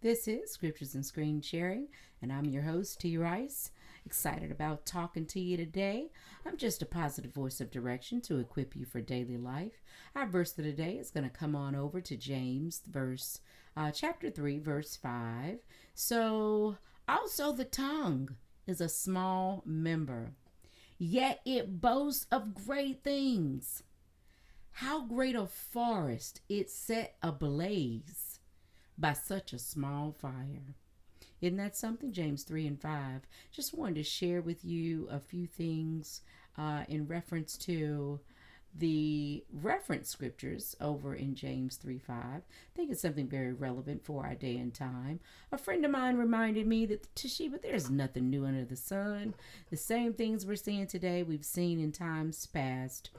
This is Scriptures and Screen Sharing, and I'm your host, T.Rice. Excited about talking to you today. I'm just a positive voice of direction to equip you for daily life. Our verse of the day is going to come on over to James, chapter 3, verse 5. So, also the tongue is a small member, yet it boasts of great things. How great a forest it set ablaze by such a small fire. Isn't that something? James 3 and 5. Just wanted to share with you a few things in reference to the reference scriptures over in James 3 5. I think it's something very relevant for our day and time. A friend of mine reminded me that, Toshiba, there's nothing new under the sun. The same things we're seeing today, we've seen in times past.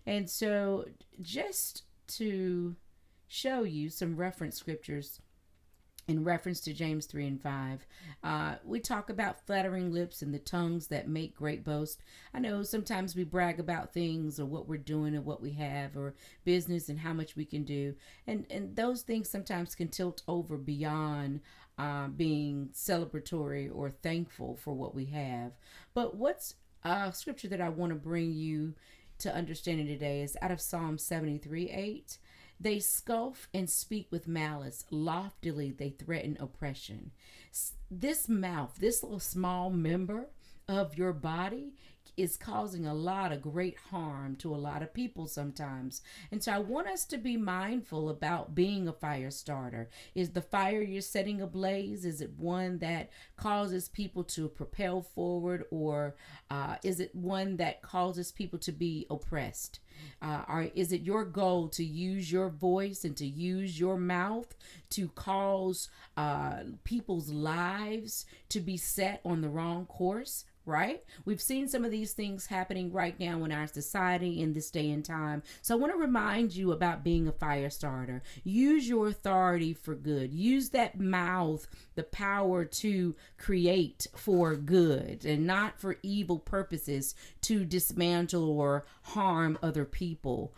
And so, just to show you some reference scriptures in reference to James 3 and 5, we talk about flattering lips and the tongues that make great boast. I know sometimes we brag about things or what we're doing and what we have or business and how much we can do. And those things sometimes can tilt over beyond being celebratory or thankful for what we have. But what's scripture that I want to bring you to understanding today is out of Psalm 73:8. They scoff and speak with malice. Loftily they threaten oppression. This mouth, this little small member of your body, is causing a lot of great harm to a lot of people sometimes. And so I want us to be mindful about being a fire starter. Is the fire you're setting ablaze, is it one that causes people to propel forward, or is it one that causes people to be oppressed? Or is it your goal to use your voice and to use your mouth to cause people's lives to be set on the wrong course? Right? We've seen some of these things happening right now in our society in this day and time. So I want to remind you about being a fire starter. Use your authority for good. Use that mouth, the power to create for good and not for evil purposes to dismantle or harm other people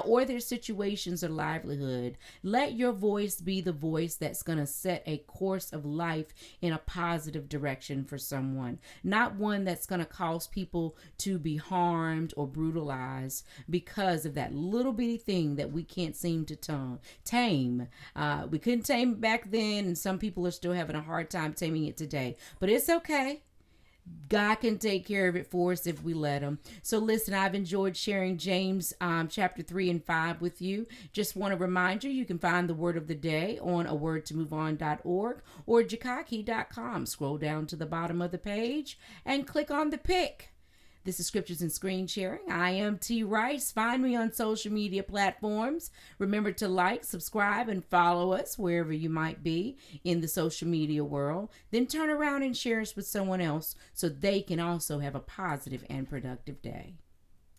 or their situations or livelihood. Let your voice be the voice that's going to set a course of life in a positive direction for someone. Not one that's going to cause people to be harmed or brutalized because of that little bitty thing that we can't seem to tame. We couldn't tame it back then, and some people are still having a hard time taming it today. But it's okay. God can take care of it for us if we let him. So listen, I've enjoyed sharing James chapter 3 and 5 with you. Just want to remind you, you can find the word of the day on awordtomoveon.org or jakaki.com. Scroll down to the bottom of the page and click on the pick. This is Scriptures and Screen Sharing. I am T.Rice. Find me on social media platforms. Remember to like, subscribe, and follow us wherever you might be in the social media world. Then turn around and share us with someone else so they can also have a positive and productive day.